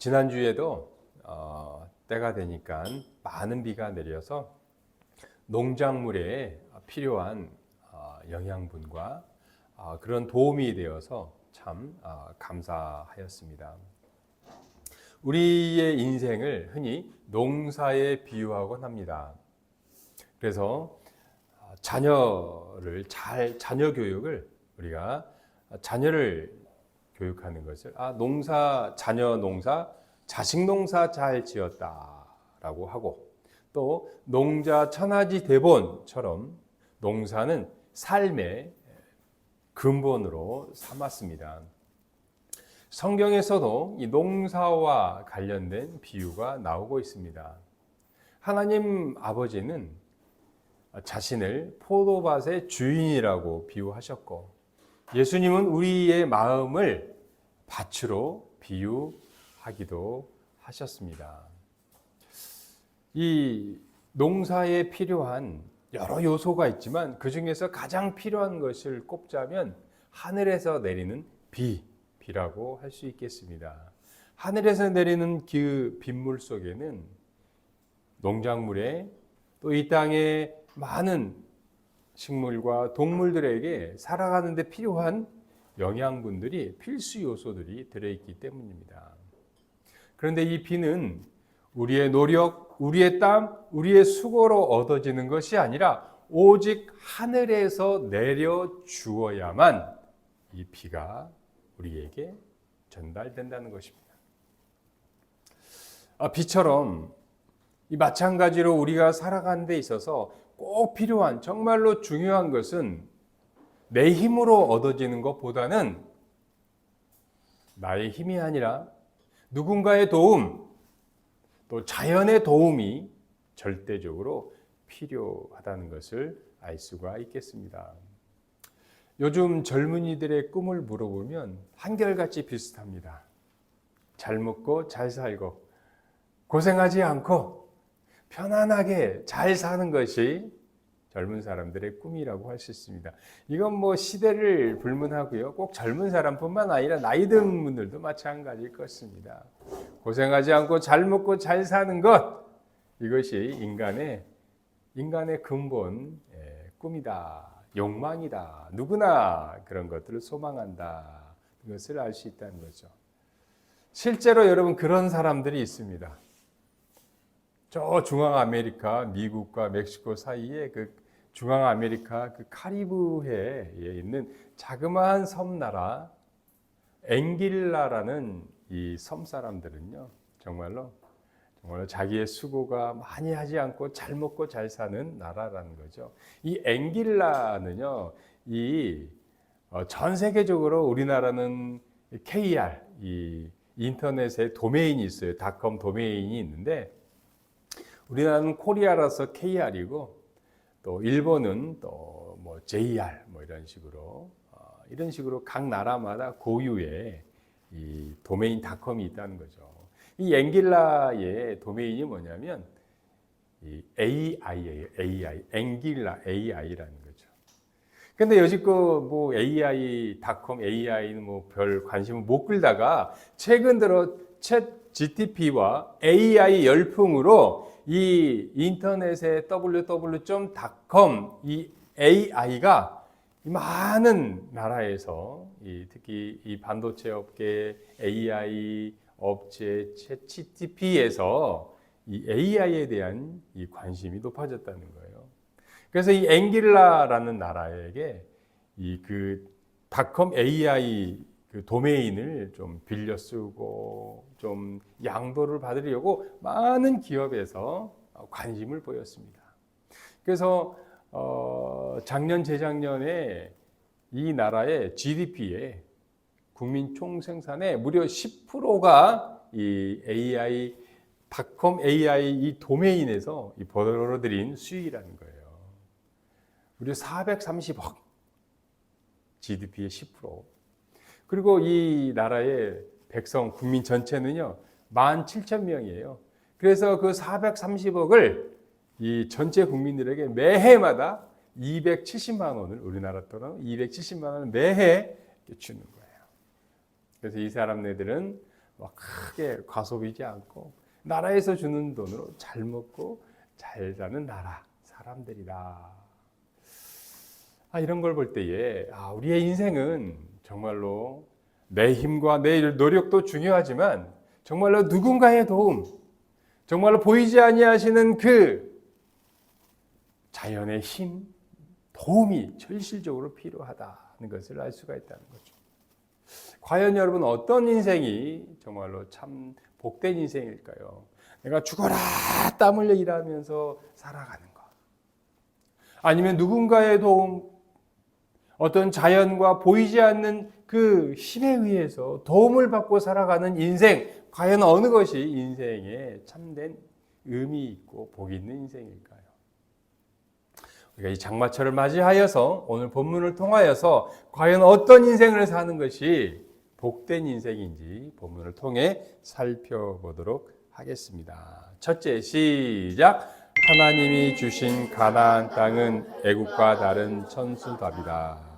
지난주에도 때가 되니까 많은 비가 내려서 농작물에 필요한 영양분과 그런 도움이 되어서 참 감사하였습니다. 우리의 인생을 흔히 농사에 비유하곤 합니다. 그래서 자녀 교육을 우리가 자녀를 교육하는 것을 자녀 농사, 자식 농사 잘 지었다라고 하고, 또 농자 천하지 대본처럼 농사는 삶의 근본으로 삼았습니다. 성경에서도 이 농사와 관련된 비유가 나오고 있습니다. 하나님 아버지는 자신을 포도밭의 주인이라고 비유하셨고, 예수님은 우리의 마음을 밭으로 비유하기도 하셨습니다. 이 농사에 필요한 여러 요소가 있지만 그 중에서 가장 필요한 것을 꼽자면 하늘에서 내리는 비라고 할 수 있겠습니다. 하늘에서 내리는 그 빗물 속에는 농작물에 또 이 땅에 많은 식물과 동물들에게 살아가는 데 필요한 영양분들이 필수 요소들이 들어있기 때문입니다. 그런데 이 비는 우리의 노력, 우리의 땀, 우리의 수고로 얻어지는 것이 아니라 오직 하늘에서 내려 주어야만 이 비가 우리에게 전달된다는 것입니다. 비처럼 이 마찬가지로 우리가 살아가는 데 있어서 꼭 필요한, 정말로 중요한 것은 내 힘으로 얻어지는 것보다는 나의 힘이 아니라 누군가의 도움, 또 자연의 도움이 절대적으로 필요하다는 것을 알 수가 있겠습니다. 요즘 젊은이들의 꿈을 물어보면 한결같이 비슷합니다. 잘 먹고 잘 살고 고생하지 않고 편안하게 잘 사는 것이 젊은 사람들의 꿈이라고 할 수 있습니다. 이건 뭐 시대를 불문하고요. 꼭 젊은 사람뿐만 아니라 나이 든 분들도 마찬가지일 것입니다. 고생하지 않고 잘 먹고 잘 사는 것, 이것이 인간의 근본 꿈이다, 욕망이다. 누구나 그런 것들을 소망한다. 그것을 알 수 있다는 거죠. 실제로 여러분 그런 사람들이 있습니다. 저 중앙아메리카, 미국과 멕시코 사이에 그 중앙아메리카 그 카리브해에 있는 자그마한 섬나라 앵길라라는 이 섬 사람들은요, 정말로 자기의 수고가 많이 하지 않고 잘 먹고 잘 사는 나라라는 거죠. 이 앵길라는요, 전 세계적으로 우리나라는 KR, 이 인터넷에 도메인이 있어요. 닷컴 도메인이 있는데, 우리나라는 코리아라서 KR이고, 또 일본은 또 뭐 JR 뭐 이런 식으로 각 나라마다 고유의 이 도메인 닷컴이 있다는 거죠. 이 앵길라의 도메인이 뭐냐면 이 AI예요. AI, 앵길라 AI라는 거죠. 근데 여지껏 뭐 AI.com, AI는 뭐 별 관심을 못 끌다가 최근 들어 챗 GTP와 AI 열풍으로 이 인터넷의 www.com 이 AI가 많은 나라에서 특히 이 반도체 업계, AI 업체, 챗 GTP에서 이 AI에 대한 이 관심이 높아졌다는 거예요. 그래서 이 앵길라라는 나라에게 그 닷컴 AI 그 도메인을 좀 빌려 쓰고 좀 양도를 받으려고 많은 기업에서 관심을 보였습니다. 그래서 작년 재작년에 이 나라의 GDP에 국민 총생산의 무려 10%가 이 AI 닷컴 AI 이 도메인에서 벌어들인 수익이라는 거예요. 무려 430억, GDP의 10%. 그리고 이 나라의 백성, 국민 전체는요, 17,000명이에요. 그래서 그 430억을 이 전체 국민들에게 매해마다 270만 원을, 우리나라 돈으로 270만 원을 매해 주는 거예요. 그래서 이 사람네들은 막 크게 과소비지 않고 나라에서 주는 돈으로 잘 먹고 잘 사는 나라 사람들이다. 이런 걸 볼 때에 우리의 인생은 정말로 내 힘과 내 노력도 중요하지만 정말로 누군가의 도움, 정말로 보이지 아니하시는 그 자연의 힘, 도움이 절실적으로 필요하다는 것을 알 수가 있다는 거죠. 과연 여러분 어떤 인생이 정말로 참 복된 인생일까요? 내가 죽어라 땀 흘려 일하면서 살아가는 것, 아니면 누군가의 도움, 어떤 자연과 보이지 않는 그 힘에 의해서 도움을 받고 살아가는 인생, 과연 어느 것이 인생에 참된 의미 있고 복 있는 인생일까요? 우리가 이 장마철을 맞이하여서 오늘 본문을 통하여서 과연 어떤 인생을 사는 것이 복된 인생인지 본문을 통해 살펴보도록 하겠습니다. 첫째, 시작. 하나님이 주신 가나안 땅은 애국과 다른 천수답이다.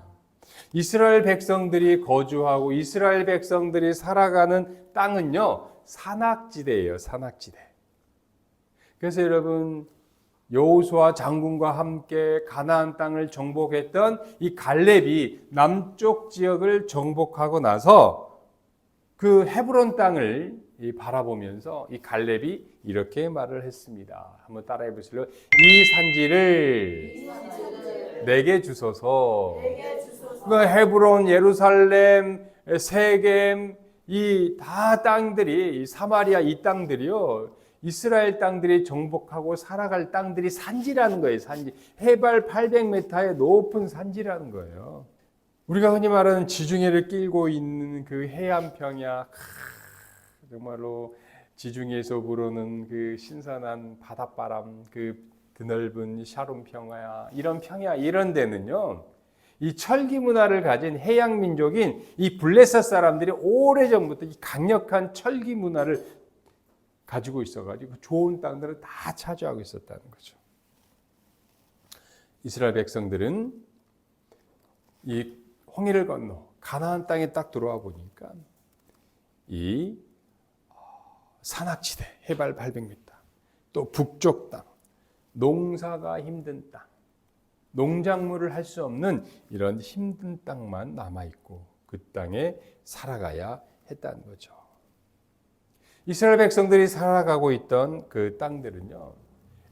이스라엘 백성들이 거주하고 이스라엘 백성들이 살아가는 땅은요, 산악지대예요, 산악지대. 그래서 여러분, 여호수아 장군과 함께 가나안 땅을 정복했던 이 갈렙이 남쪽 지역을 정복하고 나서 그 헤브론 땅을 바라보면서 이 갈렙이 이렇게 말을 했습니다. 한번 따라해 보실래요? 이 산지를 내게 주소서. 그 헤브론, 예루살렘, 세겜 이 다 땅들이, 이 사마리아 이 땅들이요, 이스라엘 땅들이 정복하고 살아갈 땅들이 산지라는 거예요. 산지. 해발 800m의 높은 산지라는 거예요. 우리가 흔히 말하는 지중해를 끼고 있는 그 해안 평야, 정말로 지중해에서 불어오는 그 신선한 바닷바람, 그 드넓은 샤론 평야, 이런 평야, 이런 데는요, 이 철기 문화를 가진 해양 민족인 이 블레셋 사람들이 오래전부터 이 강력한 철기 문화를 가지고 있어가지고 좋은 땅들을 다 차지하고 있었다는 거죠. 이스라엘 백성들은 이 홍해를 건너 가나안 땅에 딱 들어와 보니까 이 산악지대, 해발 800m, 또 북쪽 땅, 농사가 힘든 땅, 농작물을 할 수 없는 이런 힘든 땅만 남아있고 그 땅에 살아가야 했다는 거죠. 이스라엘 백성들이 살아가고 있던 그 땅들은요,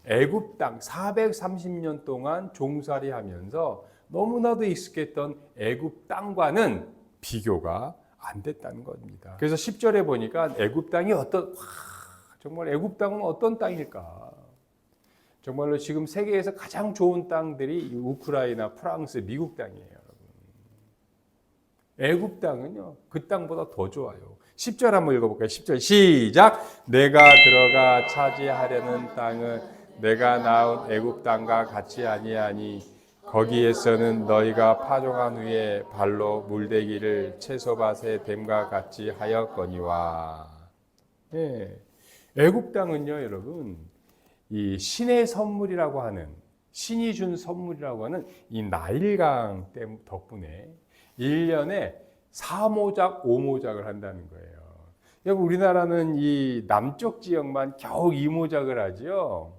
애굽 땅 430년 동안 종살이하면서 너무나도 익숙했던 애굽 땅과는 비교가 안 됐다는 겁니다. 그래서 10절에 보니까 애굽 땅이 정말 애굽 땅은 어떤 땅일까? 정말로 지금 세계에서 가장 좋은 땅들이 우크라이나, 프랑스, 미국 땅이에요, 여러분. 애굽 땅은요, 그 땅보다 더 좋아요. 10절 한번 읽어볼까요? 10절 시작. 내가 들어가 차지하려는 땅은 내가 낳은 애굽 땅과 같이 아니하니 거기에서는 너희가 파종한 후에 발로 물대기를 채소밭에 댐과 같이 하였거니와. 네. 애굽 땅은요, 여러분, 이 신의 선물이라고 하는, 신이 준 선물이라고 하는 이 나일강 덕분에 1년에 4모작, 5모작을 한다는 거예요. 여러분, 우리나라는 이 남쪽 지역만 겨우 2모작을 하죠.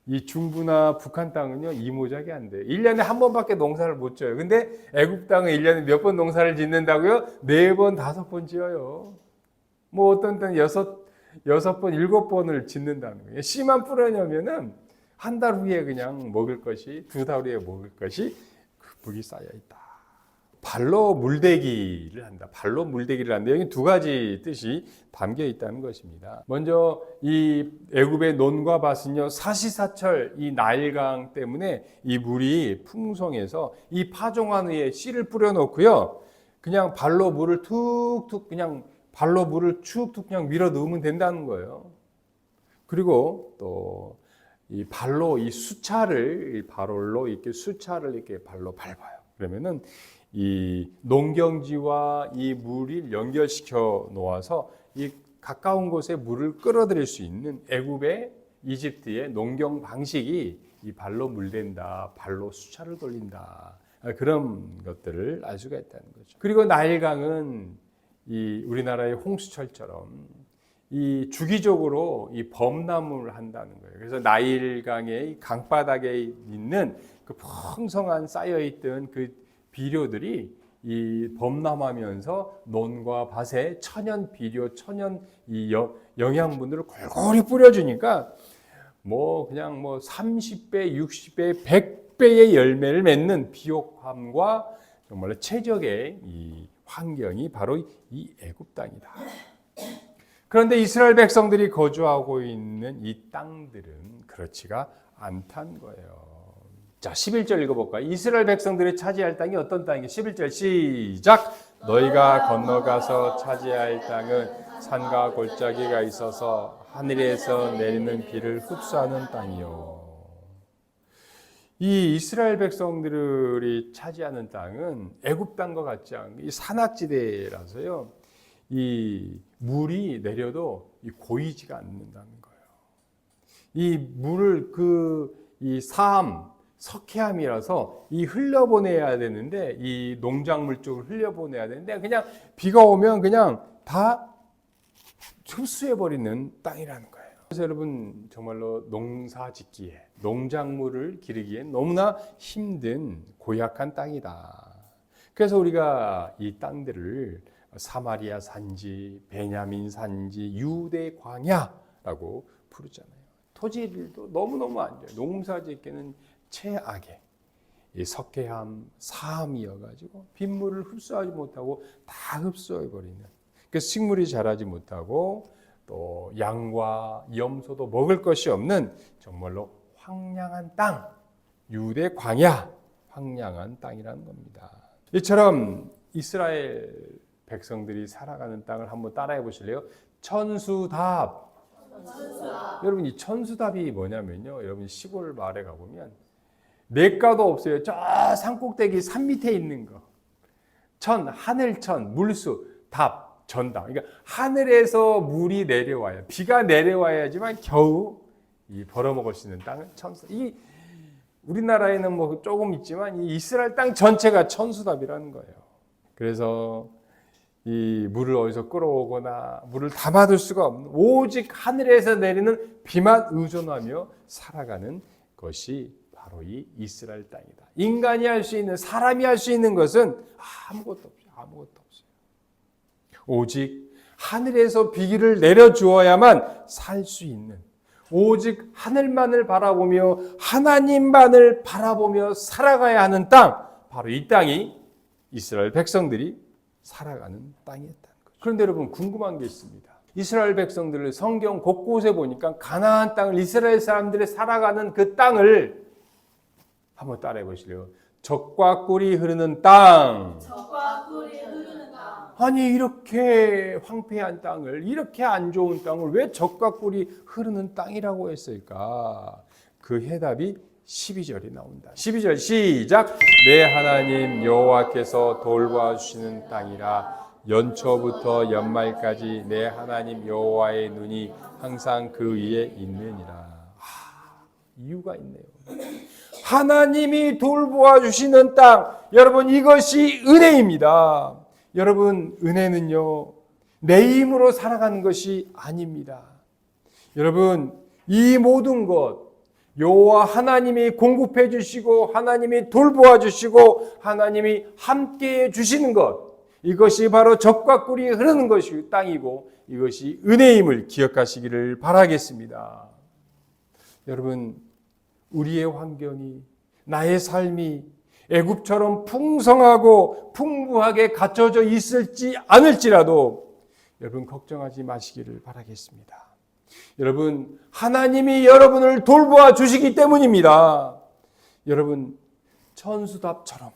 이 중부나 북한 땅은요, 2모작이 안 돼요. 1년에 한 번밖에 농사를 못 져요. 근데 애굽 땅은 1년에 몇 번 농사를 짓는다고요? 4번, 5번 지어요. 뭐 어떤 때는 6번, 7번을 짓는다는 거예요. 씨만 뿌려놓으면은 한 달 후에 그냥 먹을 것이, 2달 후에 먹을 것이 북이 쌓여 있다. 발로 물대기를 한다. 발로 물대기를 한다. 여기 두 가지 뜻이 담겨 있다는 것입니다. 먼저 이 애굽의 논과 밭은요, 사시사철 이 나일강 때문에 이 물이 풍성해서 이 파종한 후에 씨를 뿌려놓고요, 그냥 발로 물을 툭툭 그냥 밀어 넣으면 된다는 거예요. 그리고 또 이 발로 이 수차를 발로 이렇게 발로 밟아요. 그러면은 이 농경지와 이 물을 연결시켜 놓아서 이 가까운 곳에 물을 끌어들일 수 있는 애굽의, 이집트의 농경 방식이 이 발로 물댄다, 발로 수차를 돌린다, 그런 것들을 알 수가 있다는 거죠. 그리고 나일강은 이 우리나라의 홍수철처럼 이 주기적으로 이 범람을 한다는 거예요. 그래서 나일강의 강바닥에 있는 그 풍성한 쌓여있던 그 비료들이 이 범람하면서 논과 밭에 천연 비료, 천연 이 영양분들을 골고루 뿌려주니까 뭐 그냥 뭐 30배, 60배, 100배의 열매를 맺는 비옥함과 정말로 최적의 이 환경이 바로 이 애굽 땅이다. 그런데 이스라엘 백성들이 거주하고 있는 이 땅들은 그렇지가 않다는 거예요. 자, 11절 읽어볼까요? 이스라엘 백성들이 차지할 땅이 어떤 땅이에요? 11절 시작! 너희가 건너가서 차지할 땅은 산과 골짜기가 있어서 하늘에서 내리는 비를 흡수하는 땅이요. 이 이스라엘 백성들이 차지하는 땅은 애굽 땅과 같지 않은 이 산악지대라서요. 이 물이 내려도 고이지가 않는다는 거예요. 이 물을 이 석회암이라서 이 흘려보내야 되는데 이 농작물 쪽을 흘려보내야 되는데 그냥 비가 오면 그냥 다 흡수해버리는 땅이라는 거예요. 그래서 여러분 정말로 농사짓기에 농작물을 기르기에 너무나 힘든 고약한 땅이다. 그래서 우리가 이 땅들을 사마리아 산지, 베냐민 산지, 유대 광야라고 부르잖아요. 토지도 너무너무 안 좋아요. 농사짓기는 최악의 이 석회암, 사암이어가지고 빗물을 흡수하지 못하고 다 흡수해버리는. 그래서 식물이 자라지 못하고 또 양과 염소도 먹을 것이 없는 정말로 황량한 땅, 유대 광야, 황량한 땅이라는 겁니다. 이처럼 이스라엘 백성들이 살아가는 땅을 한번 따라해 보실래요? 천수답. 여러분 이 천수답이 뭐냐면요. 여러분 시골 마을에 가보면 냇가도 없어요. 저 산꼭대기 산 밑에 있는 거. 하늘천, 물수, 답, 전답. 그러니까 하늘에서 물이 내려와요. 비가 내려와야지만 겨우 이 벌어먹을 수 있는 땅은 천수. 우리나라에는 뭐 조금 있지만 이 이스라엘 땅 전체가 천수답이라는 거예요. 그래서 이 물을 어디서 끌어오거나 물을 담아둘 수가 없는 오직 하늘에서 내리는 비만 의존하며 살아가는 것이 바로 이 이스라엘 땅이다. 인간이 할 수 있는, 사람이 할 수 있는 것은 아무것도 없어요. 아무것도 없어요. 오직 하늘에서 비를 내려주어야만 살 수 있는, 오직 하늘만을 바라보며 하나님만을 바라보며 살아가야 하는 땅, 바로 이 땅이 이스라엘 백성들이 살아가는 땅이었다는 거죠. 그런데 여러분 궁금한 게 있습니다. 이스라엘 백성들을 성경 곳곳에 보니까 가나안 땅을 이스라엘 사람들이 살아가는 그 땅을 한번 따라해 보실래요? 젖과 꿀이 흐르는 땅. 젖과 꿀이 흐르는 땅. 아니 이렇게 황폐한 땅을, 이렇게 안 좋은 땅을 왜 젖과 꿀이 흐르는 땅이라고 했을까? 그 해답이 12절이 나온다. 12절 시작. 내 하나님 여호와께서 돌봐주시는 땅이라 연초부터 연말까지 내 하나님 여호와의 눈이 항상 그 위에 있느니라. 이유가 있네요. 하나님이 돌보아주시는 땅. 여러분 이것이 은혜입니다. 여러분 은혜는요 내 힘으로 살아가는 것이 아닙니다. 여러분 이 모든 것 여호와 하나님이 공급해 주시고 하나님이 돌보아 주시고 하나님이 함께해 주시는 것, 이것이 바로 젖과 꿀이 흐르는 것이 땅이고 이것이 은혜임을 기억하시기를 바라겠습니다. 여러분 우리의 환경이, 나의 삶이 애굽처럼 풍성하고 풍부하게 갖춰져 있을지 않을지라도 여러분 걱정하지 마시기를 바라겠습니다. 여러분 하나님이 여러분을 돌보아 주시기 때문입니다. 여러분 천수답처럼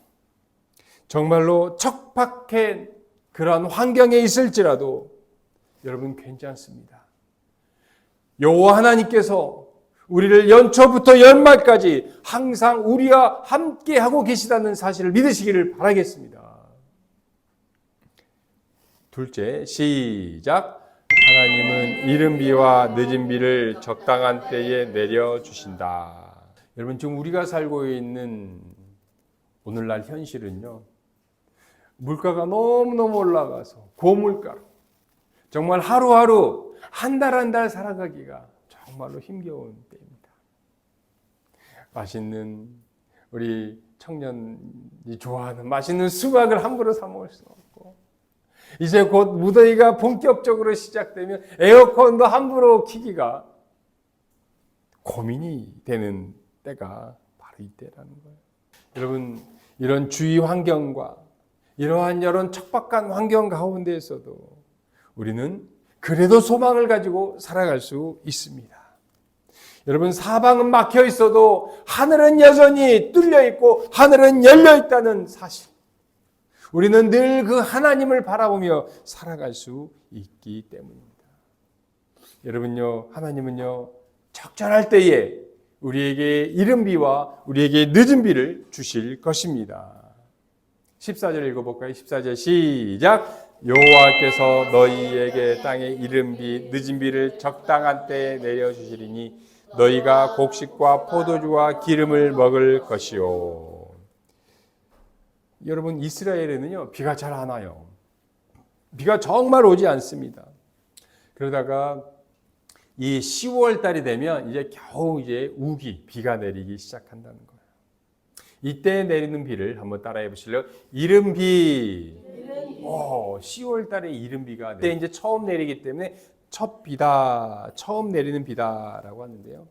정말로 척박한 그런 환경에 있을지라도 여러분 괜찮습니다. 여호와 하나님께서 우리를 연초부터 연말까지 항상 우리와 함께 하고 계시다는 사실을 믿으시기를 바라겠습니다. 둘째 시작. 하나님은 이른 비와 늦은 비를 적당한 때에 내려주신다. 여러분 지금 우리가 살고 있는 오늘날 현실은요, 물가가 너무너무 올라가서 고물가로 정말 하루하루 한 달 한 달 살아가기가 정말로 힘겨운 때입니다. 맛있는 우리 청년이 좋아하는 맛있는 수박을 함부로 사 먹을 수 없고 이제 곧 무더위가 본격적으로 시작되면 에어컨도 함부로 키기가 고민이 되는 때가 바로 이때라는 거예요. 여러분 이런 주위 환경과 이러한 여러 척박한 환경 가운데에서도 우리는 그래도 소망을 가지고 살아갈 수 있습니다. 여러분 사방은 막혀 있어도 하늘은 여전히 뚫려 있고 하늘은 열려 있다는 사실. 우리는 늘 그 하나님을 바라보며 살아갈 수 있기 때문입니다. 여러분요, 하나님은요, 적절할 때에 우리에게 이른 비와 우리에게 늦은 비를 주실 것입니다. 14절 읽어볼까요? 14절 시작. 여호와께서 너희에게 땅에 이른 비, 늦은 비를 적당한 때에 내려주시리니 너희가 곡식과 포도주와 기름을 먹을 것이요. 여러분 이스라엘에는요 비가 잘 안 와요. 비가 정말 오지 않습니다. 그러다가 이 10월 달이 되면 이제 겨우 이제 우기 비가 내리기 시작한다는 거예요. 이때 내리는 비를 한번 따라해 보실래요? 이른 비. 10월 달에 이른 비가 그때 이제 처음 내리기 때문에 첫 비다, 처음 내리는 비다라고 하는데요.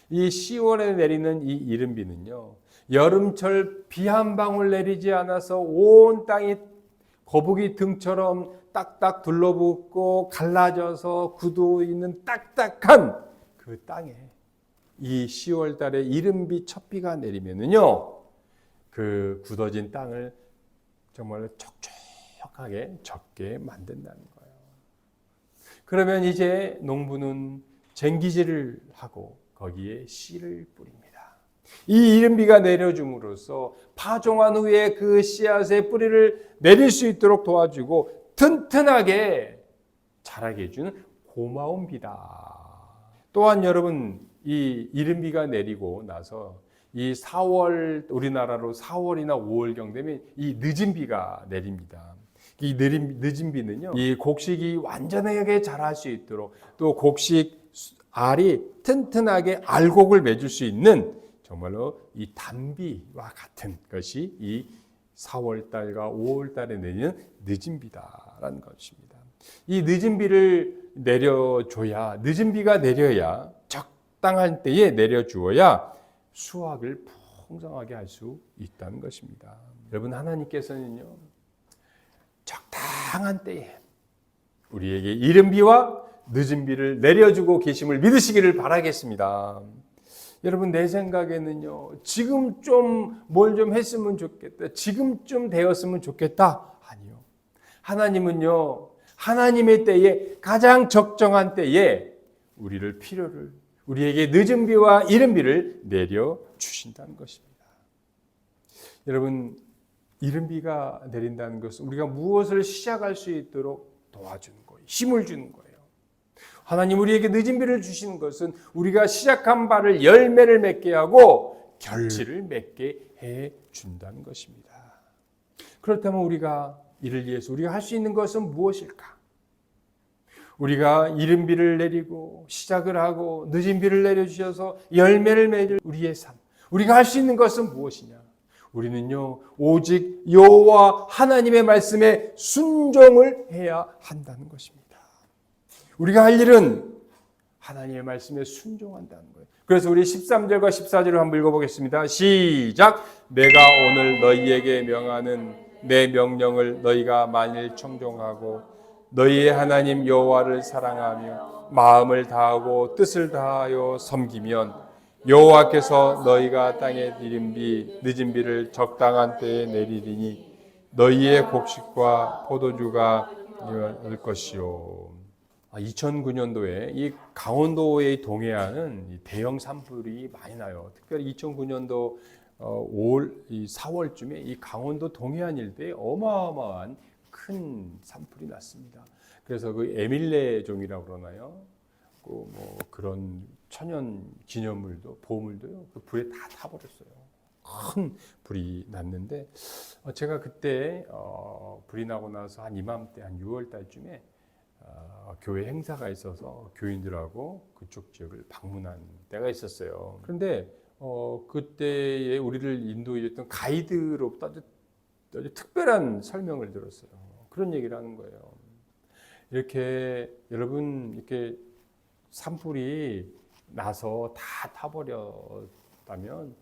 이 10월에 내리는 이 이른 비는요, 여름철 비 한 방울 내리지 않아서 온 땅이 거북이 등처럼 딱딱 둘러붙고 갈라져서 구도 있는 딱딱한 그 땅에 이 10월 달에 이른 비 첫 비가 내리면은요, 그 굳어진 땅을 정말 촉촉하게 젖게 만든다는 거예요. 그러면 이제 농부는 쟁기질을 하고 거기에 씨를 뿌립니다. 이 이른 비가 내려줌으로써 파종한 후에 그 씨앗의 뿌리를 내릴 수 있도록 도와주고 튼튼하게 자라게 해주는 고마운 비다. 또한 여러분 이 이른 비가 내리고 나서 이 4월 우리나라로 4월이나 5월경 되면 이 늦은 비가 내립니다. 이 늦은 비는요, 이 곡식이 완전하게 자랄 수 있도록 또 곡식 알이 튼튼하게 알곡을 맺을 수 있는 정말로 이 단비와 같은 것이 이 4월 달과 5월 달에 내리는 늦은 비다라는 것입니다. 이 늦은 비를 내려줘야, 늦은 비가 내려야 적당한 때에 내려주어야 수확을 풍성하게 할 수 있다는 것입니다. 여러분 하나님께서는요, 적당한 때에 우리에게 이른 비와 늦은 비를 내려주고 계심을 믿으시기를 바라겠습니다. 여러분 내 생각에는요, 지금 좀 뭘 좀 했으면 좋겠다, 지금쯤 되었으면 좋겠다, 아니요. 하나님은요, 하나님의 때에 가장 적정한 때에 우리에게 늦은 비와 이른 비를 내려주신다는 것입니다. 여러분 이른 비가 내린다는 것은 우리가 무엇을 시작할 수 있도록 도와주는 거예요. 힘을 주는 거예요. 하나님 우리에게 늦은 비를 주시는 것은 우리가 시작한 바를 열매를 맺게 하고 결실을 맺게 해 준다는 것입니다. 그렇다면 우리가 이를 위해서 우리가 할 수 있는 것은 무엇일까? 우리가 이른 비를 내리고 시작을 하고 늦은 비를 내려주셔서 열매를 맺을 우리의 삶, 우리가 할 수 있는 것은 무엇이냐? 우리는요, 오직 여호와 하나님의 말씀에 순종을 해야 한다는 것입니다. 우리가 할 일은 하나님의 말씀에 순종한다는 거예요. 그래서 우리 13절과 14절을 한번 읽어보겠습니다. 시작! 내가 오늘 너희에게 명하는 내 명령을 너희가 만일 청종하고 너희의 하나님 여호와를 사랑하며 마음을 다하고 뜻을 다하여 섬기면 여호와께서 너희가 땅에 이른 비 늦은 비를 적당한 때에 내리리니 너희의 곡식과 포도주가 될 것이요. 2009년도에 이 강원도의 동해안은 대형 산불이 많이 나요. 특별히 2009년도 4월쯤에 이 강원도 동해안 일대에 어마어마한 큰 산불이 났습니다. 그래서 그 에밀레종이라고 그러나요? 뭐 그런 천연 기념물도 보물도요, 그 불에 다 타버렸어요. 큰 불이 났는데 제가 그때 불이 나고 나서 한 이맘때 한 6월 달쯤에 교회 행사가 있어서 교인들하고 그쪽 지역을 방문한 때가 있었어요. 그런데 그때에 우리를 인도해줬던 가이드로부터 아주 특별한 설명을 들었어요. 그런 얘기를 하는 거예요. 이렇게 여러분 이렇게 산불이 나서 다 타버렸다면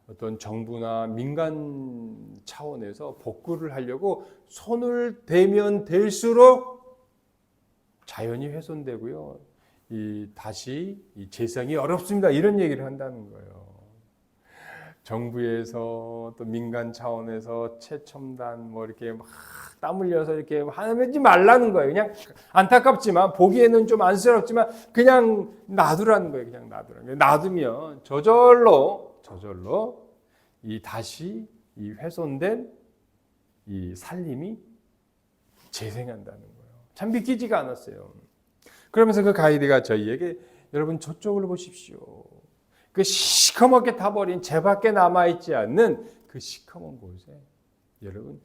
어떤 정부나 민간 차원에서 복구를 하려고 손을 대면 대수록 자연이 훼손되고요. 다시 재생이 어렵습니다. 이런 얘기를 한다는 거예요. 정부에서 또 민간 차원에서 최첨단 이렇게 막 땀 흘려서 이렇게 하지 말라는 거예요. 그냥 안타깝지만 보기에는 좀 안쓰럽지만 그냥 놔두라는 거예요. 그냥 놔두라는 거예요. 놔두면 저절로 다시 훼손된 살림이 재생한다는 거예요. 참 믿기지가 않았어요. 그러면서 그 가이드가 저희에게 여러분 저쪽을 보십시오. 그 시커멓게 타버린 죄밖에 남아있지 않는 그 시커먼 곳에 여러분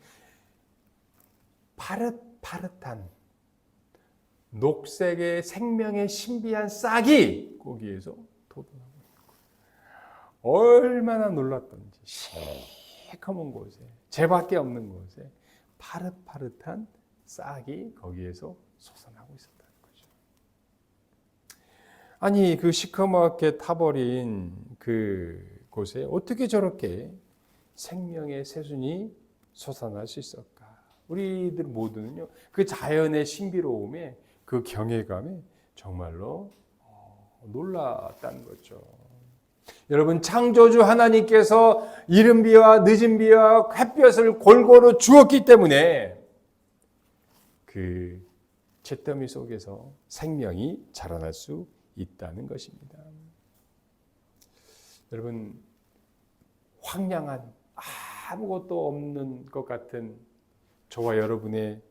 파릇파릇한 녹색의 생명의 신비한 싹이 거기에서 돋아나고 있는 거예요. 얼마나 놀랐던지 시커먼 곳에 죄밖에 없는 곳에 파릇파릇한 싹이 거기에서 솟아나고 있었다는 거죠. 아니 그 시커멓게 타버린 그 곳에 어떻게 저렇게 생명의 새순이 솟아날 수 있을까? 우리들 모두는요 그 자연의 신비로움에 그 경외감에 정말로 놀랐다는 거죠. 여러분 창조주 하나님께서 이른 비와 늦은 비와 햇볕을 골고루 주었기 때문에 그 잿더미 속에서 생명이 자라날 수 있다는 것입니다. 여러분 황량한 아무것도 없는 것 같은 저와 여러분의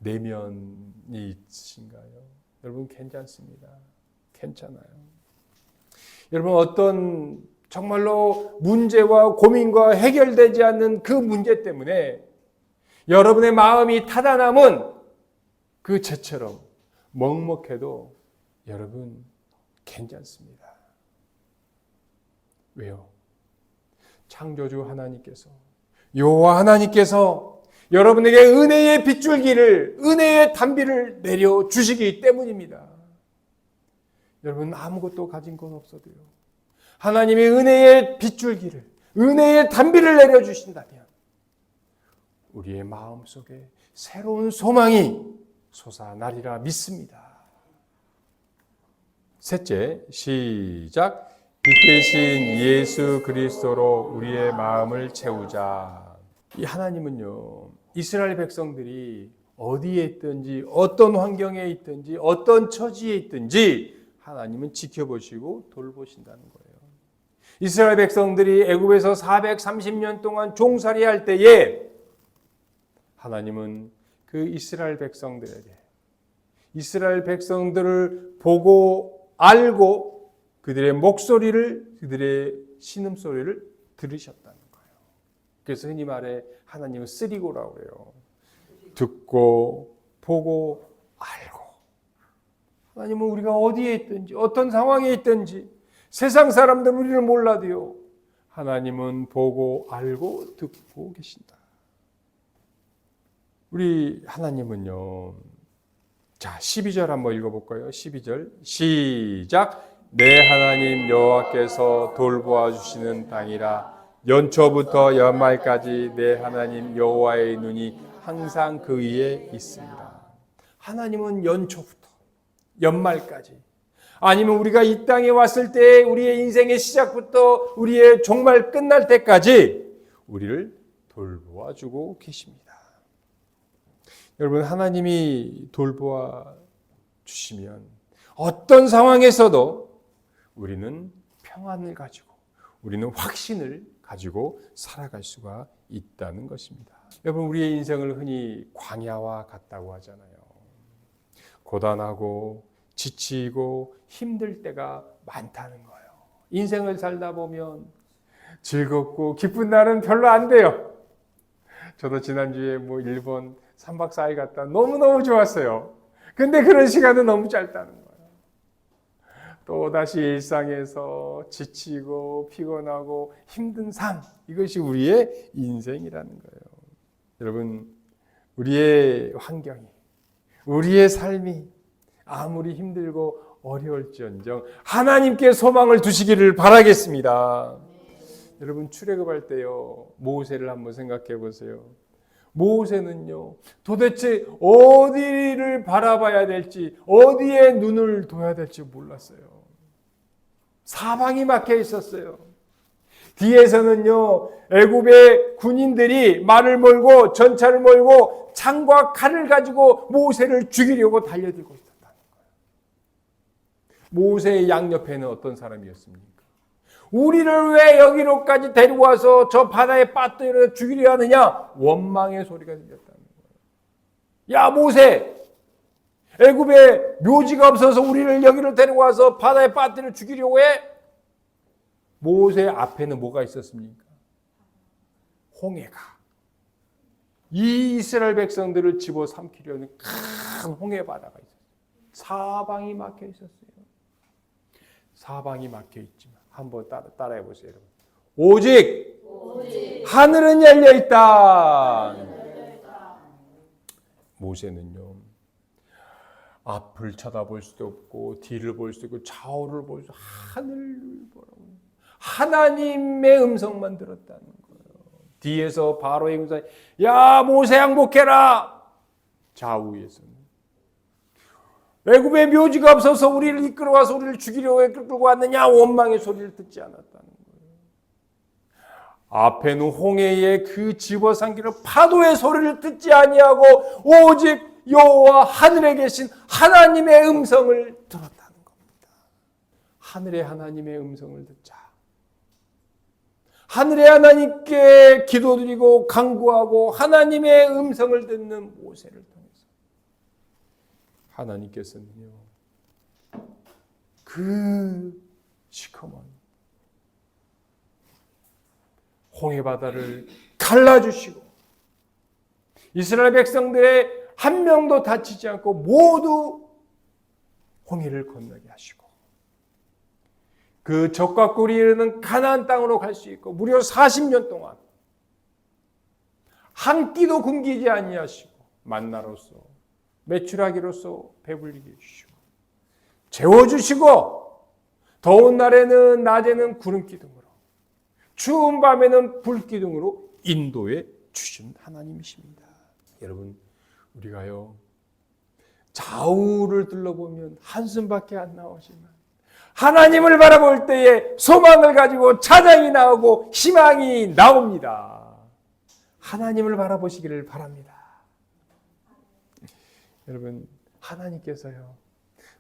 내면이 있으신가요? 여러분 괜찮습니다. 괜찮아요. 여러분 어떤 정말로 문제와 고민과 해결되지 않는 그 문제 때문에 여러분의 마음이 타다남은 그 죄처럼 먹먹해도 여러분 괜찮습니다. 왜요? 창조주 하나님께서 여호와 하나님께서 여러분에게 은혜의 빗줄기를 은혜의 단비를 내려주시기 때문입니다. 여러분 아무것도 가진 건 없어도요. 하나님의 은혜의 빗줄기를 은혜의 단비를 내려주신다면 우리의 마음속에 새로운 소망이 솟아나리라 믿습니다. 셋째, 시작. 빛되신 예수 그리스도로 우리의 마음을 채우자. 이 하나님은요, 이스라엘 백성들이 어디에 있든지 어떤 환경에 있든지 어떤 처지에 있든지 하나님은 지켜보시고 돌보신다는 거예요. 이스라엘 백성들이 애굽에서 430년 동안 종살이할 때에 하나님은 그 이스라엘 백성들을 보고 알고 그들의 목소리를 그들의 신음소리를 들으셨다는 거예요. 그래서 흔히 말해 하나님은 쓰리고라고 해요. 듣고 보고 알고. 하나님은 우리가 어디에 있든지 어떤 상황에 있든지 세상 사람들은 우리를 몰라도요. 하나님은 보고 알고 듣고 계신다. 우리 하나님은요. 자, 12절 한번 읽어볼까요? 12절 시작. 내 하나님 여호와께서 돌보아 주시는 땅이라 연초부터 연말까지 내 하나님 여호와의 눈이 항상 그 위에 있습니다. 하나님은 연초부터 연말까지 아니면 우리가 이 땅에 왔을 때 우리의 인생의 시작부터 우리의 종말 끝날 때까지 우리를 돌보아 주고 계십니다. 여러분 하나님이 돌보아 주시면 어떤 상황에서도 우리는 평안을 가지고 우리는 확신을 가지고 살아갈 수가 있다는 것입니다. 여러분 우리의 인생을 흔히 광야와 같다고 하잖아요. 고단하고 지치고 힘들 때가 많다는 거예요. 인생을 살다 보면 즐겁고 기쁜 날은 별로 안 돼요. 저도 지난주에 일본 3박 4일 갔다 너무너무 좋았어요. 근데 그런 시간은 너무 짧다는 거예요. 또 다시 일상에서 지치고 피곤하고 힘든 삶, 이것이 우리의 인생이라는 거예요. 여러분, 우리의 환경이, 우리의 삶이 아무리 힘들고 어려울지언정 하나님께 소망을 두시기를 바라겠습니다. 여러분, 출애굽할 때요, 모세를 한번 생각해 보세요. 모세는요, 도대체 어디를 바라봐야 될지, 어디에 눈을 둬야 될지 몰랐어요. 사방이 막혀 있었어요. 뒤에서는요, 애굽의 군인들이 말을 몰고 전차를 몰고 창과 칼을 가지고 모세를 죽이려고 달려들고 있었다는 거예요. 모세의 양옆에는 어떤 사람이었습니까? 우리를 왜 여기로까지 데리고 와서 저 바다에 빠뜨려 죽이려 하느냐? 원망의 소리가 들렸다는 거예요. 야, 모세! 애굽에 묘지가 없어서 우리를 여기로 데리고 와서 바다에 빠뜨려 죽이려고 해? 모세 앞에는 뭐가 있었습니까? 홍해가. 이 이스라엘 백성들을 집어삼키려는 큰 홍해 바다가 있었어요. 사방이 막혀 있었어요. 사방이 막혀 있지만 한번 따라해 보세요, 여러분. 오직 하늘은 열려 있다. 모세는요, 앞을 쳐다볼 수도 없고 뒤를 볼 수도 없고 좌우를 볼 수, 하늘을 보라고. 하나님의 음성만 들었다는 거예요. 뒤에서 바로의 음성이, 야, 모세 항복해라. 좌우에서는 애굽에 묘지가 없어서 우리를 이끌어와서 우리를 죽이려고 끌고 왔느냐? 원망의 소리를 듣지 않았다는 거예요. 앞에는 홍해의 그 집어삼키는 파도의 소리를 듣지 아니하고 오직 여호와 하늘에 계신 하나님의 음성을 들었다는 겁니다. 하늘의 하나님의 음성을 듣자. 하늘의 하나님께 기도드리고 간구하고 하나님의 음성을 듣는 모세를 통해서 하나님께서는요, 그 시커먼 홍해 바다를 갈라주시고 이스라엘 백성들의 한 명도 다치지 않고 모두 홍해를 건너게 하시고 그 적과 꿀이 이르는 가나안 땅으로 갈 수 있고 무려 40년 동안 한 끼도 굶기지 아니하시고 만나로서 메추라기로서 배불리게 해주시고 재워주시고 더운 날에는 낮에는 구름 기둥으로 추운 밤에는 불 기둥으로 인도해 주신 하나님이십니다. 여러분, 우리가요 좌우를 둘러보면 한숨밖에 안 나오지만 하나님을 바라볼 때에 소망을 가지고 찬양이 나오고 희망이 나옵니다. 하나님을 바라보시기를 바랍니다. 여러분, 하나님께서요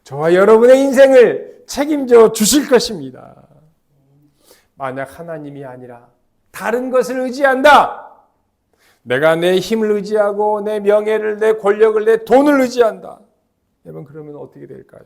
저와 여러분의 인생을 책임져 주실 것입니다. 만약 하나님이 아니라 다른 것을 의지한다. 내가 내 힘을 의지하고 내 명예를, 내 권력을, 내 돈을 의지한다. 여러분, 그러면 어떻게 될까요?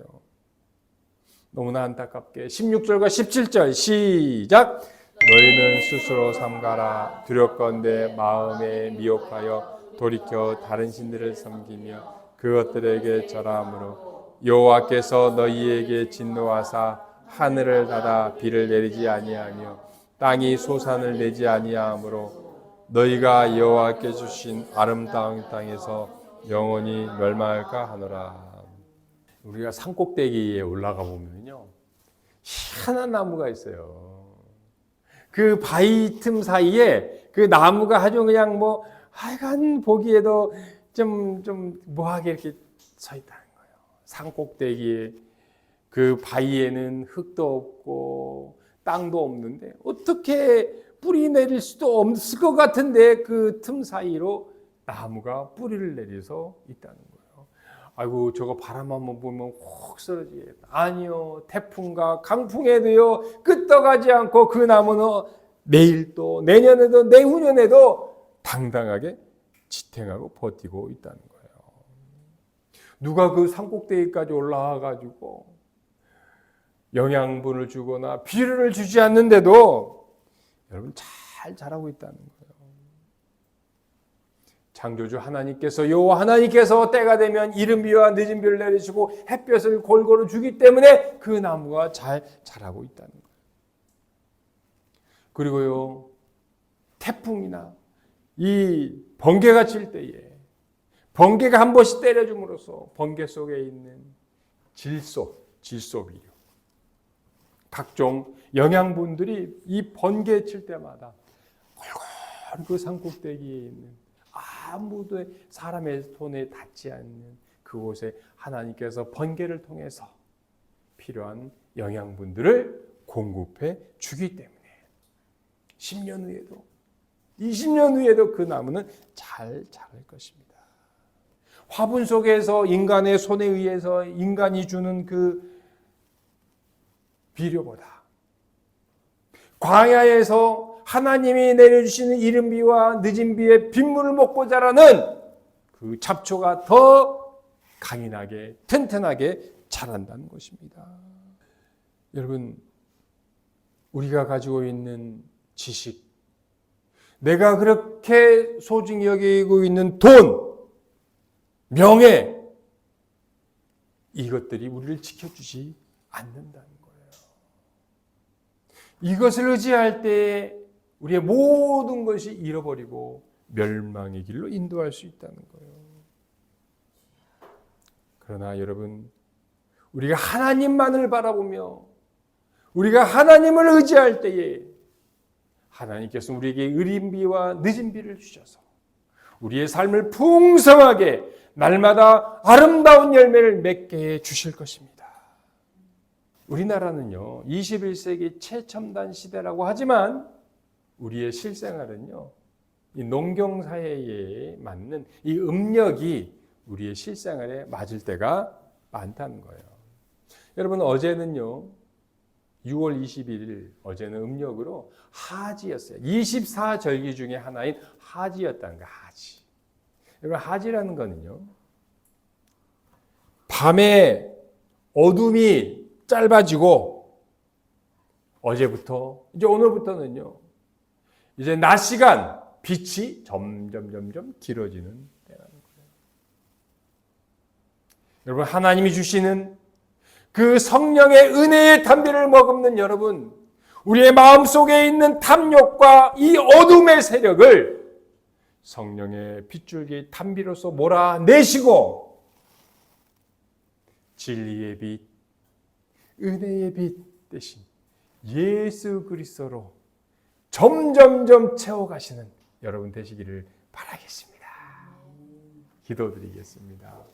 너무나 안타깝게 16절과 17절 시작. 너희는 스스로 삼가라. 두렵건대 마음에 미혹하여 돌이켜 다른 신들을 섬기며 그것들에게 절함으로 여호와께서 너희에게 진노하사 하늘을 닫아 비를 내리지 아니하며 땅이 소산을 내지 아니하므로 너희가 여호와께 주신 아름다운 땅에서 영원히 멸망할까 하노라. 우리가 산꼭대기에 올라가 보면요 희한한 나무가 있어요. 그 바위 틈 사이에 그 나무가 아주 그냥 하여간 보기에도 좀 뭐하게 이렇게 서 있다는 거예요. 산꼭대기에 그 바위에는 흙도 없고 땅도 없는데 어떻게 뿌리 내릴 수도 없을 것 같은데 그 틈 사이로 나무가 뿌리를 내려서 있다는 거예요. 아이고, 저거 바람 한번 불면 혹 쓰러지겠다. 아니요, 태풍과 강풍에도요 끄떡하지 않고 그 나무는 내일도 내년에도 내후년에도 당당하게 지탱하고 버티고 있다는 거예요. 누가 그 산꼭대기까지 올라와 가지고 영양분을 주거나 비료를 주지 않는데도 여러분 잘 자라고 있다는 거예요. 창조주 하나님께서 여호와 하나님께서 때가 되면 이른 비와 늦은 비를 내리시고 햇볕을 골고루 주기 때문에 그 나무가 잘 자라고 있다는 거예요. 그리고요, 태풍이나 이 번개가 칠 때에 번개가 한 번씩 때려줌으로써 번개 속에 있는 질소 비료, 각종 영양분들이 이 번개 칠 때마다 골고루 그 산꼭대기에 있는 아무도 사람의 손에 닿지 않는 그곳에 하나님께서 번개를 통해서 필요한 영양분들을 공급해 주기 때문에 10년 후에도 20년 후에도 그 나무는 잘 자랄 것입니다. 화분 속에서 인간의 손에 의해서 인간이 주는 그 비료보다 광야에서 하나님이 내려주시는 이른 비와 늦은 비의 빗물을 먹고 자라는 그 잡초가 더 강인하게 튼튼하게 자란다는 것입니다. 여러분, 우리가 가지고 있는 지식, 내가 그렇게 소중히 여기고 있는 돈, 명예, 이것들이 우리를 지켜주지 않는다는 거예요. 이것을 의지할 때 우리의 모든 것이 잃어버리고 멸망의 길로 인도할 수 있다는 거예요. 그러나 여러분, 우리가 하나님만을 바라보며 우리가 하나님을 의지할 때에 하나님께서 우리에게 으린 비와 늦은 비를 주셔서 우리의 삶을 풍성하게 날마다 아름다운 열매를 맺게 해 주실 것입니다. 우리나라는요, 21세기 최첨단 시대라고 하지만 우리의 실생활은요, 이 농경사회에 맞는 이 음력이 우리의 실생활에 맞을 때가 많다는 거예요. 여러분, 어제는요, 6월 21일, 어제는 음력으로 하지였어요. 24절기 중에 하나인 하지였다는 거예요. 하지. 여러분, 하지라는 거는요, 밤에 어둠이 짧아지고 어제부터 이제 오늘부터는요, 이제 낮 시간 빛이 점점 길어지는 때라는 거예요. 여러분, 하나님이 주시는 그 성령의 은혜의 담비를 머금는 여러분, 우리의 마음속에 있는 탐욕과 이 어둠의 세력을 성령의 빗줄기 담비로서 몰아내시고 진리의 빛, 은혜의 빛 대신 예수 그리스도로 점점점 채워가시는 여러분 되시기를 바라겠습니다. 기도드리겠습니다.